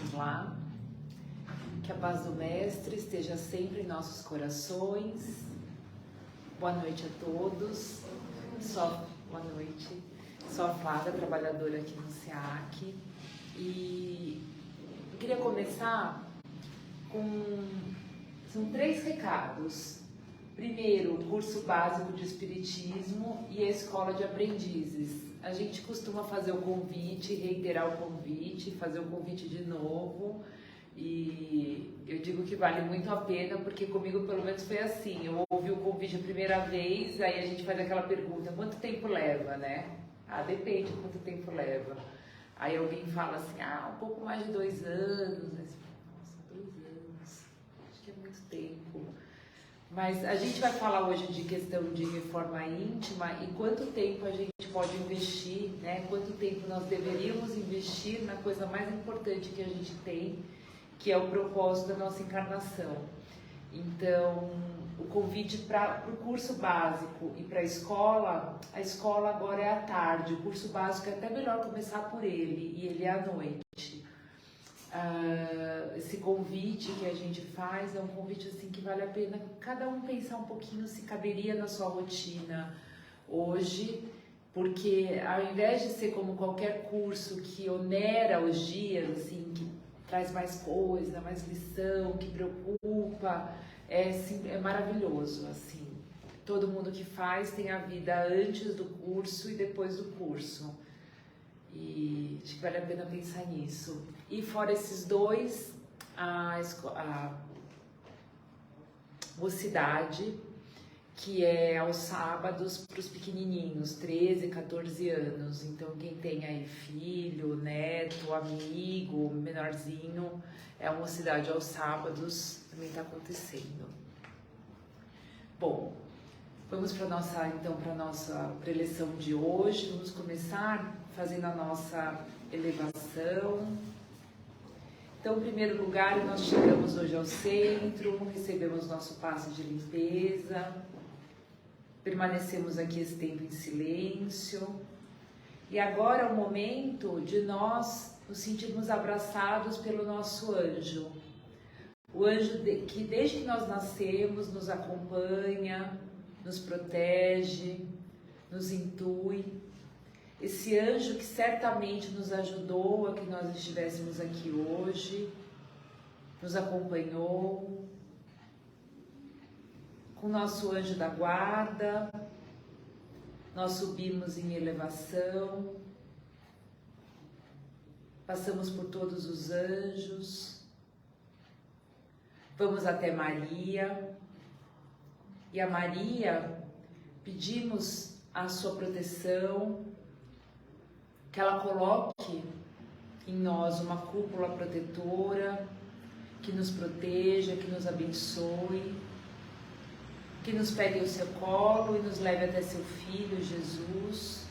Vamos lá. Que a paz do Mestre esteja sempre em nossos corações. Boa noite a todos. Boa noite. Sou a Flávia, trabalhadora aqui no SEAC. E eu queria começar são 3 recados. Primeiro, o curso básico de Espiritismo e a Escola de Aprendizes. A gente costuma fazer o convite, reiterar o convite, fazer o convite de novo. E eu digo que vale muito a pena, porque comigo pelo menos foi assim. Eu ouvi o convite a primeira vez, aí a gente faz aquela pergunta, quanto tempo leva, né? Depende de quanto tempo leva. Aí alguém fala assim, um pouco mais de 2 anos. Aí você fala, nossa, 2 anos, acho que é muito tempo. Mas a gente vai falar hoje de questão de reforma íntima e quanto tempo a gente pode investir, né? Quanto tempo nós deveríamos investir na coisa mais importante que a gente tem, que é o propósito da nossa encarnação. Então, o convite para o curso básico e para a escola agora é à tarde. O curso básico é até melhor começar por ele, e ele é à noite. Esse convite que a gente faz é um convite assim que vale a pena cada um pensar um pouquinho se caberia na sua rotina hoje, porque ao invés de ser como qualquer curso que onera os dias, assim, que traz mais coisa, mais lição, que preocupa, é maravilhoso, assim. Todo mundo que faz tem a vida antes do curso e depois do curso. E acho que vale a pena pensar nisso. E fora esses 2, a Mocidade, que é aos sábados para os pequenininhos, 13, 14 anos. Então quem tem aí filho, neto, amigo, menorzinho, é a Mocidade aos sábados, também está acontecendo. Bom, vamos para a nossa preleção de hoje. Vamos começar fazendo a nossa elevação. Então, em primeiro lugar, nós chegamos hoje ao centro, recebemos nosso passe de limpeza, permanecemos aqui esse tempo em silêncio. E agora é o momento de nós nos sentirmos abraçados pelo nosso anjo. O anjo que desde que nós nascemos nos acompanha, nos protege, nos intui. Esse anjo que certamente nos ajudou a que nós estivéssemos aqui hoje, nos acompanhou, com o nosso anjo da guarda, nós subimos em elevação, passamos por todos os anjos, vamos até Maria, e a Maria pedimos a sua proteção, que ela coloque em nós uma cúpula protetora, que nos proteja, que nos abençoe, que nos pegue ao seu colo e nos leve até seu Filho, Jesus.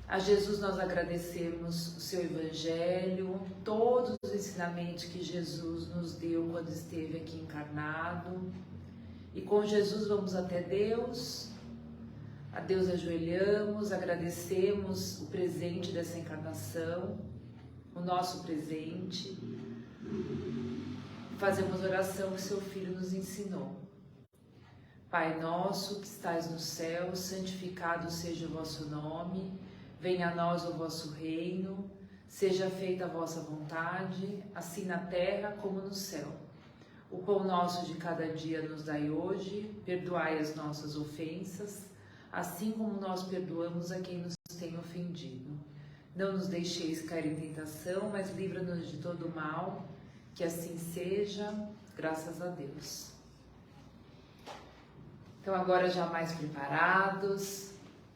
A Jesus nós agradecemos o seu Evangelho, todos os ensinamentos que Jesus nos deu quando esteve aqui encarnado. E com Jesus vamos até Deus. A Deus ajoelhamos, agradecemos o presente dessa encarnação, o nosso presente. Fazemos oração que seu Filho nos ensinou. Pai nosso que estais no céu, santificado seja o vosso nome, venha a nós o vosso reino, seja feita a vossa vontade, assim na terra como no céu. O pão nosso de cada dia nos dai hoje, perdoai as nossas ofensas, assim como nós perdoamos a quem nos tem ofendido. Não nos deixeis cair em tentação, mas livra-nos de todo mal, que assim seja, graças a Deus. Então agora já mais preparados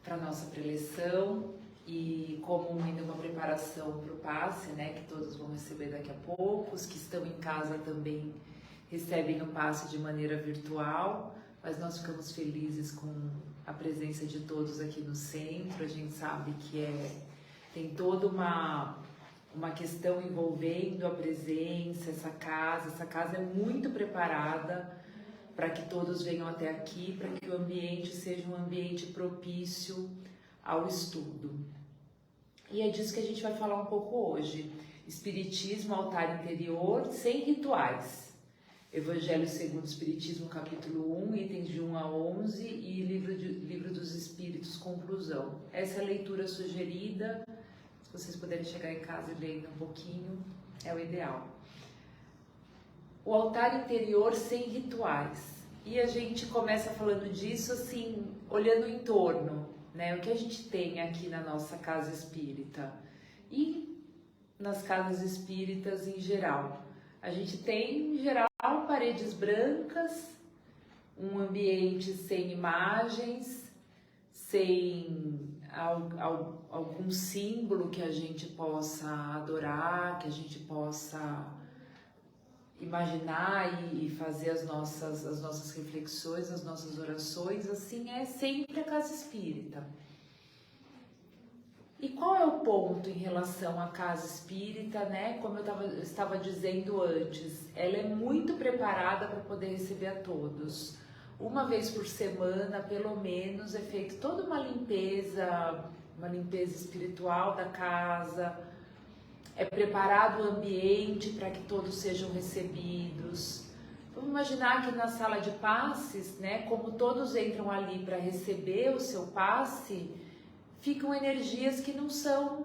para a nossa preleção, e como ainda uma preparação para o passe, né, que todos vão receber daqui a pouco, os que estão em casa também recebem o passe de maneira virtual, mas nós ficamos felizes com a presença de todos aqui no centro. A gente sabe que tem toda uma questão envolvendo a presença, essa casa é muito preparada para que todos venham até aqui, para que o ambiente seja um ambiente propício ao estudo. E é disso que a gente vai falar um pouco hoje. Espiritismo, altar interior, sem rituais. Evangelho segundo o Espiritismo, capítulo 1, itens de 1 a 11 e Livro dos Espíritos, conclusão. Essa é a leitura sugerida. Se vocês puderem chegar em casa e ler um pouquinho, é o ideal. O altar interior sem rituais. E a gente começa falando disso assim, olhando em torno, né? O que a gente tem aqui na nossa casa espírita e nas casas espíritas em geral. A gente tem, em geral, paredes brancas, um ambiente sem imagens, sem algum símbolo que a gente possa adorar, que a gente possa imaginar e fazer as nossas reflexões, as nossas orações. Assim é sempre a casa espírita. E qual é o ponto em relação à casa espírita, né? Como eu estava dizendo antes, ela é muito preparada para poder receber a todos. Uma vez por semana, pelo menos, é feita toda uma limpeza espiritual da casa, é preparado o ambiente para que todos sejam recebidos. Vamos imaginar que na sala de passes, né, como todos entram ali para receber o seu passe, ficam energias que não são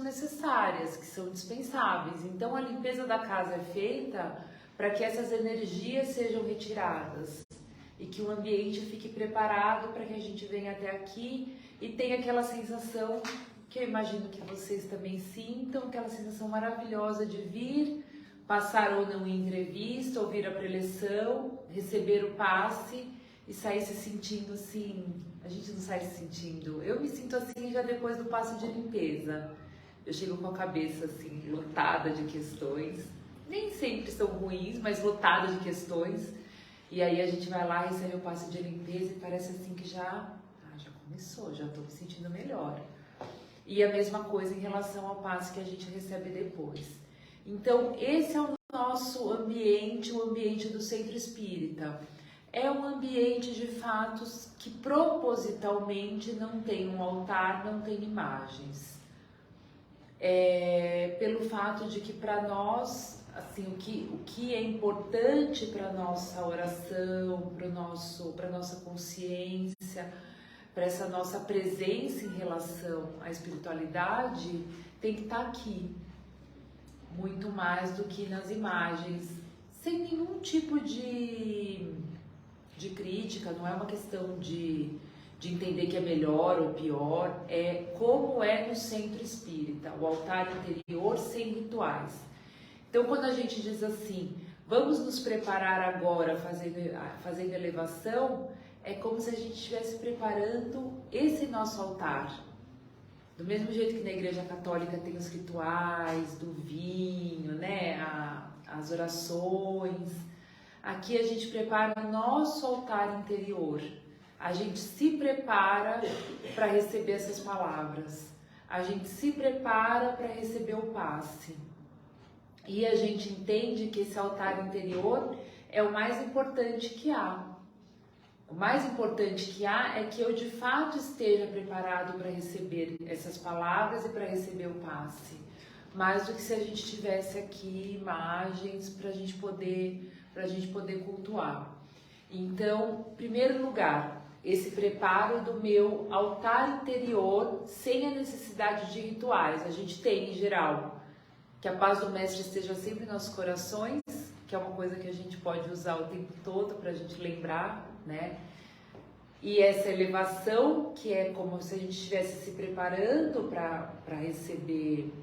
necessárias, que são dispensáveis. Então a limpeza da casa é feita para que essas energias sejam retiradas e que o ambiente fique preparado para que a gente venha até aqui e tenha aquela sensação que eu imagino que vocês também sintam, aquela sensação maravilhosa de vir, passar ou não em entrevista, ouvir a preleção, receber o passe e sair se sentindo assim. A gente não sai se sentindo. Eu me sinto assim já depois do passe de limpeza. Eu chego com a cabeça assim, lotada de questões. Nem sempre são ruins, mas lotada de questões. E aí a gente vai lá, recebe o passe de limpeza e parece assim que já começou, já estou me sentindo melhor. E a mesma coisa em relação ao passe que a gente recebe depois. Então, esse é o nosso ambiente, o ambiente do centro espírita. É um ambiente de fatos que propositalmente não tem um altar, não tem imagens. Pelo fato de que para nós, assim, o que é importante para a nossa oração, para a nossa consciência, para essa nossa presença em relação à espiritualidade, tem que estar aqui, muito mais do que nas imagens, sem nenhum tipo de crítica. Não é uma questão de entender que é melhor ou pior, é como é no centro espírita, o altar interior sem rituais. Então, quando a gente diz assim, vamos nos preparar agora fazendo elevação, é como se a gente estivesse preparando esse nosso altar. Do mesmo jeito que na Igreja Católica tem os rituais do vinho, né, as orações, aqui a gente prepara o nosso altar interior. A gente se prepara para receber essas palavras. A gente se prepara para receber o passe. E a gente entende que esse altar interior é o mais importante que há. O mais importante que há é que eu de fato esteja preparado para receber essas palavras e para receber o passe. Mais do que se a gente tivesse aqui imagens para a gente poder cultuar. Então, em primeiro lugar, esse preparo do meu altar interior sem a necessidade de rituais. A gente tem, em geral, que a paz do Mestre esteja sempre em nossos corações, que é uma coisa que a gente pode usar o tempo todo para a gente lembrar, né? E essa elevação, que é como se a gente estivesse se preparando para receber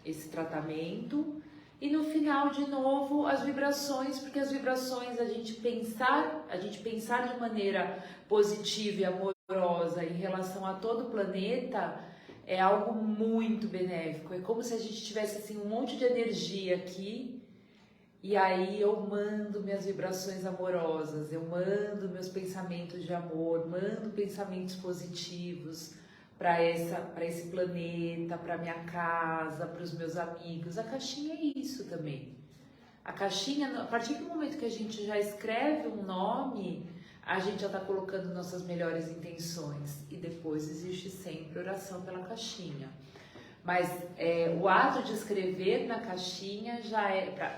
esse tratamento. E no final, de novo, as vibrações, porque as vibrações, a gente pensar de maneira positiva e amorosa em relação a todo o planeta, é algo muito benéfico. É como se a gente tivesse assim, um monte de energia aqui, e aí eu mando minhas vibrações amorosas, eu mando meus pensamentos de amor, mando pensamentos positivos para esse planeta, para minha casa, para os meus amigos. A caixinha é isso também. A caixinha, a partir do momento que a gente já escreve um nome, a gente já está colocando nossas melhores intenções. E depois existe sempre oração pela caixinha. Mas o ato de escrever na caixinha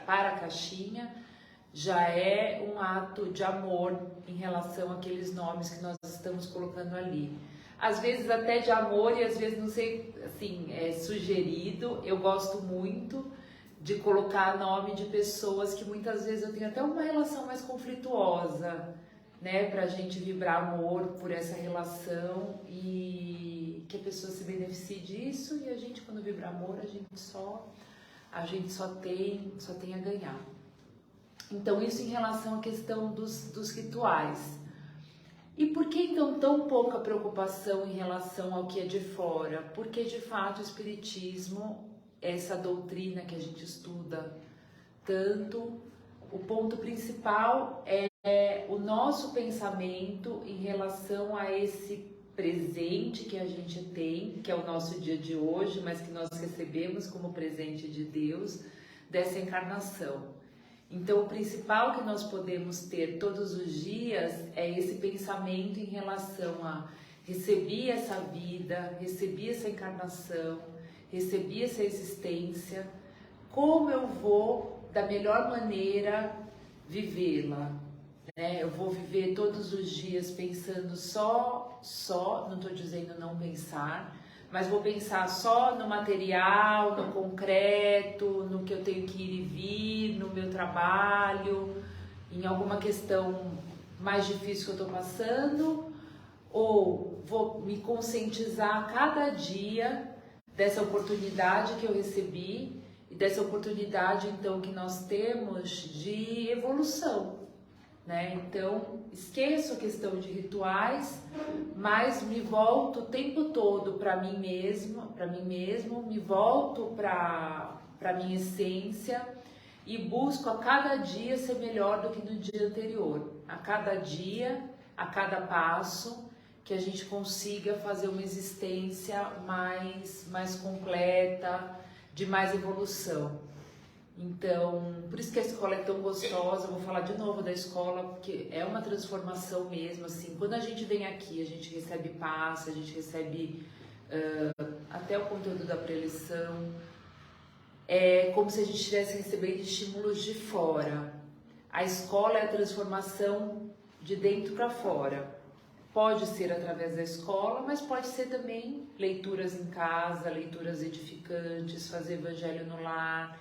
para a caixinha já é um ato de amor em relação àqueles nomes que nós estamos colocando ali. Às vezes até de amor e às vezes, não sei, assim, é sugerido. Eu gosto muito de colocar nome de pessoas que muitas vezes eu tenho até uma relação mais conflituosa, né? Pra gente vibrar amor por essa relação e que a pessoa se beneficie disso, e a gente, quando vibra amor, a gente só tem a ganhar. Então, isso em relação à questão dos rituais. E por que então tão pouca preocupação em relação ao que é de fora? Porque de fato o Espiritismo, essa doutrina que a gente estuda tanto, o ponto principal é o nosso pensamento em relação a esse presente que a gente tem, que é o nosso dia de hoje, mas que nós recebemos como presente de Deus, dessa encarnação. Então, o principal que nós podemos ter todos os dias é esse pensamento em relação a recebi essa vida, recebi essa encarnação, recebi essa existência, como eu vou, da melhor maneira, vivê-la, né? Eu vou viver todos os dias pensando só, não estou dizendo não pensar, mas vou pensar só no material, no concreto, no que eu tenho que ir e vir, no meu trabalho, em alguma questão mais difícil que eu estou passando, ou vou me conscientizar a cada dia dessa oportunidade que eu recebi e dessa oportunidade então que nós temos de evolução, né? Então, esqueço a questão de rituais, mas me volto o tempo todo para mim mesmo, me volto para minha essência e busco a cada dia ser melhor do que no dia anterior. A cada dia, a cada passo, que a gente consiga fazer uma existência mais completa, de mais evolução. Então, por isso que a escola é tão gostosa. Eu vou falar de novo da escola, porque é uma transformação mesmo, assim. Quando a gente vem aqui, a gente recebe paz, a gente recebe até o conteúdo da preleção. É como se a gente estivesse recebendo estímulos de fora. A escola é a transformação de dentro para fora. Pode ser através da escola, mas pode ser também leituras em casa, leituras edificantes, fazer evangelho no lar,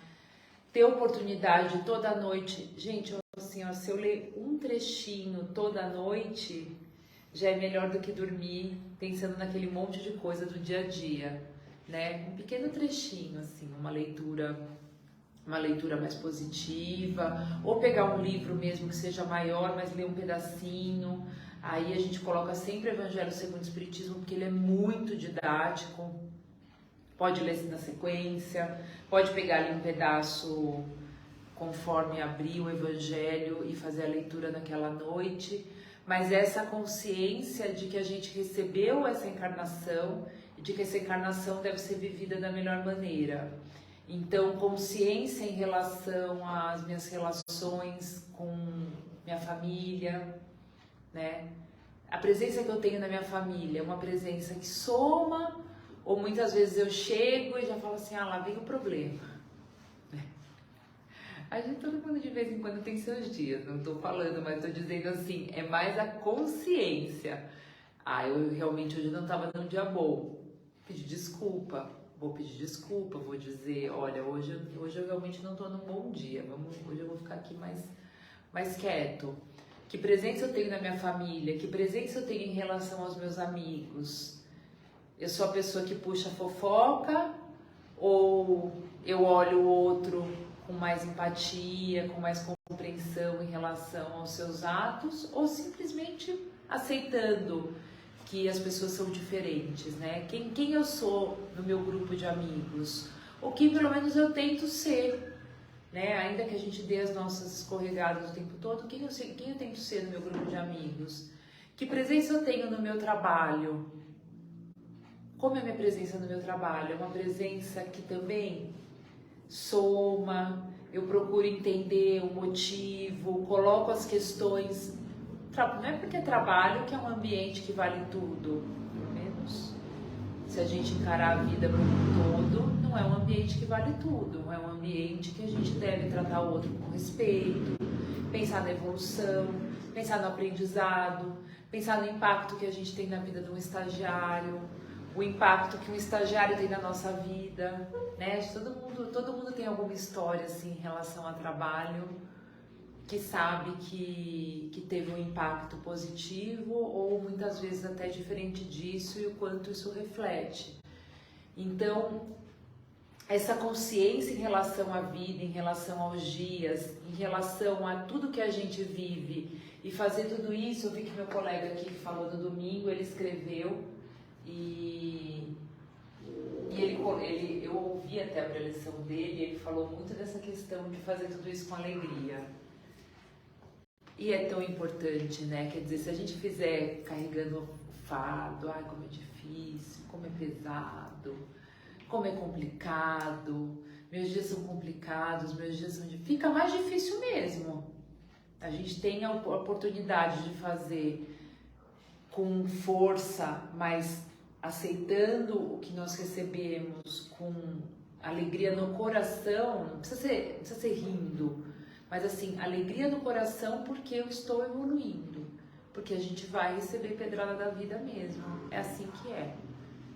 ter oportunidade toda noite. Gente, assim, ó, se eu ler um trechinho toda noite, já é melhor do que dormir pensando naquele monte de coisa do dia a dia, né? Um pequeno trechinho, assim, uma leitura mais positiva, ou pegar um livro mesmo que seja maior, mas ler um pedacinho. Aí a gente coloca sempre o Evangelho segundo o Espiritismo, porque ele é muito didático. Pode ler na sequência, pode pegar ali um pedaço conforme abrir o Evangelho e fazer a leitura naquela noite, mas essa consciência de que a gente recebeu essa encarnação e de que essa encarnação deve ser vivida da melhor maneira. Então, consciência em relação às minhas relações com minha família, né? A presença que eu tenho na minha família é uma presença que soma, ou muitas vezes eu chego e já falo assim, lá vem o problema. A gente, todo mundo de vez em quando tem seus dias, não tô falando, mas tô dizendo assim, é mais a consciência. Eu realmente hoje não tava num dia bom. Pedir desculpa, vou dizer, olha, hoje eu realmente não tô num bom dia, hoje eu vou ficar aqui mais quieto. Que presença eu tenho na minha família, que presença eu tenho em relação aos meus amigos. Eu sou a pessoa que puxa a fofoca, ou eu olho o outro com mais empatia, com mais compreensão em relação aos seus atos, ou simplesmente aceitando que as pessoas são diferentes, né? Quem eu sou no meu grupo de amigos, ou que pelo menos eu tento ser, né? Ainda que a gente dê as nossas escorregadas o tempo todo, quem eu tento ser no meu grupo de amigos? Que presença eu tenho no meu trabalho? Como é a minha presença no meu trabalho? É uma presença que também soma, eu procuro entender o motivo, coloco as questões. Não é porque é trabalho que é um ambiente que vale tudo, pelo menos. Se se a gente encarar a vida como um todo, não é um ambiente que vale tudo, é um ambiente que a gente deve tratar o outro com respeito, pensar na evolução, pensar no aprendizado, pensar no impacto que a gente tem na vida de um estagiário, o impacto que um estagiário tem na nossa vida, né? Todo mundo tem alguma história assim em relação ao trabalho, que sabe que teve um impacto positivo ou muitas vezes até diferente disso e o quanto isso reflete. Então, essa consciência em relação à vida, em relação aos dias, em relação a tudo que a gente vive e fazer tudo isso, eu vi que meu colega aqui que falou no domingo, ele escreveu eu ouvi até a preleção dele, ele falou muito dessa questão de fazer tudo isso com alegria. E é tão importante, né? Quer dizer, se a gente fizer carregando o fardo, ai, como é difícil, como é pesado, como é complicado, meus dias são complicados, meus dias são difíceis, fica mais difícil mesmo. A gente tem a oportunidade de fazer com força, mas aceitando o que nós recebemos com alegria no coração, não precisa ser rindo, mas assim, alegria no coração porque eu estou evoluindo, porque a gente vai receber pedrada da vida mesmo, é assim que é.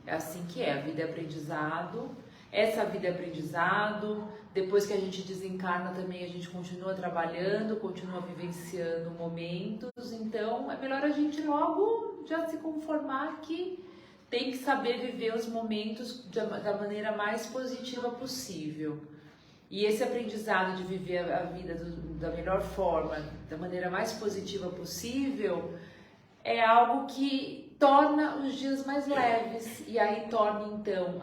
É assim que é, a vida é aprendizado, essa vida é aprendizado, depois que a gente desencarna também a gente continua trabalhando, continua vivenciando momentos, então é melhor a gente logo já se conformar que tem que saber viver os momentos da maneira mais positiva possível. E esse aprendizado de viver a vida da melhor forma, da maneira mais positiva possível, é algo que torna os dias mais leves e aí torna então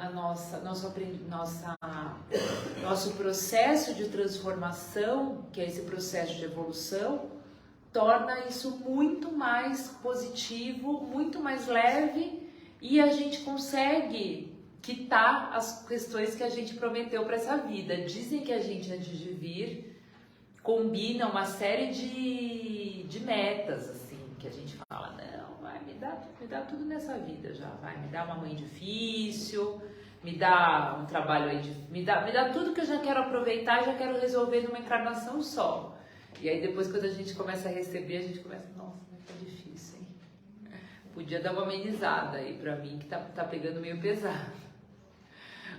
nosso processo de transformação, que é esse processo de evolução, torna isso muito mais positivo, muito mais leve e a gente consegue quitar as questões que a gente prometeu para essa vida. Dizem que a gente, antes de vir, combina uma série de metas, assim, que a gente fala, não, vai, me dá tudo nessa vida já, vai, me dá uma mãe difícil, me dá um trabalho aí, me dá tudo que eu já quero aproveitar e já quero resolver numa encarnação só. E aí depois, quando a gente começa a receber, a gente começa, nossa, mas tá difícil, hein? Podia dar uma amenizada aí pra mim, que tá pegando meio pesado.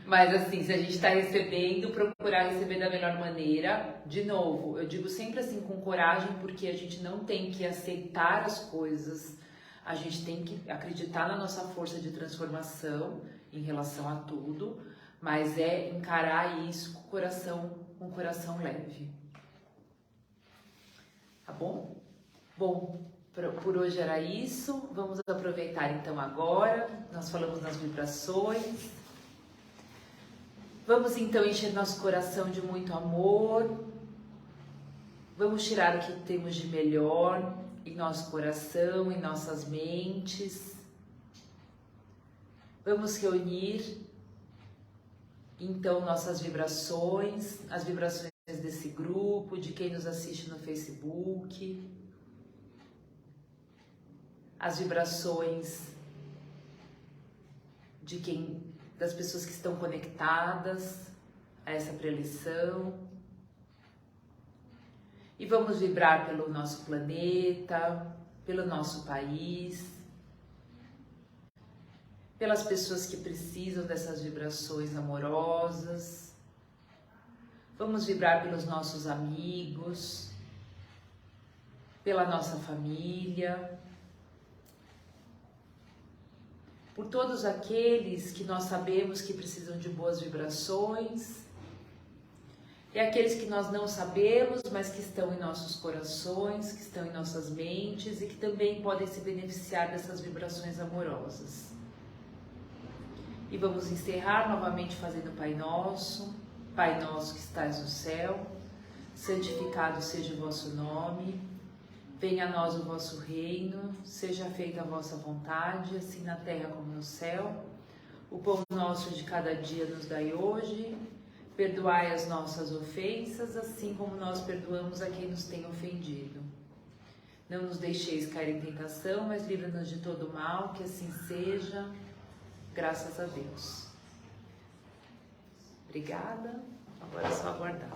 Mas assim, se a gente está recebendo, procurar receber da melhor maneira. De novo, eu digo sempre assim com coragem, porque a gente não tem que aceitar as coisas, a gente tem que acreditar na nossa força de transformação em relação a tudo, mas é encarar isso com o coração leve. Tá bom? Bom, por hoje era isso. Vamos aproveitar então agora. Nós falamos nas vibrações. Vamos então encher nosso coração de muito amor. Vamos tirar o que temos de melhor em nosso coração, em nossas mentes. Vamos reunir então nossas vibrações, as vibrações desse grupo, de quem nos assiste no Facebook, as vibrações das pessoas que estão conectadas a essa preleção. E vamos vibrar pelo nosso planeta, pelo nosso país, pelas pessoas que precisam dessas vibrações amorosas. Vamos vibrar pelos nossos amigos, pela nossa família, por todos aqueles que nós sabemos que precisam de boas vibrações e aqueles que nós não sabemos, mas que estão em nossos corações, que estão em nossas mentes e que também podem se beneficiar dessas vibrações amorosas. E vamos encerrar novamente fazendo Pai Nosso que estás no céu, santificado seja o vosso nome, venha a nós o vosso reino, seja feita a vossa vontade, assim na terra como no céu. O pão nosso de cada dia nos dai hoje, perdoai as nossas ofensas, assim como nós perdoamos a quem nos tem ofendido. Não nos deixeis cair em tentação, mas livra-nos de todo mal, que assim seja. graças a Deus. Obrigada, agora é só aguardar.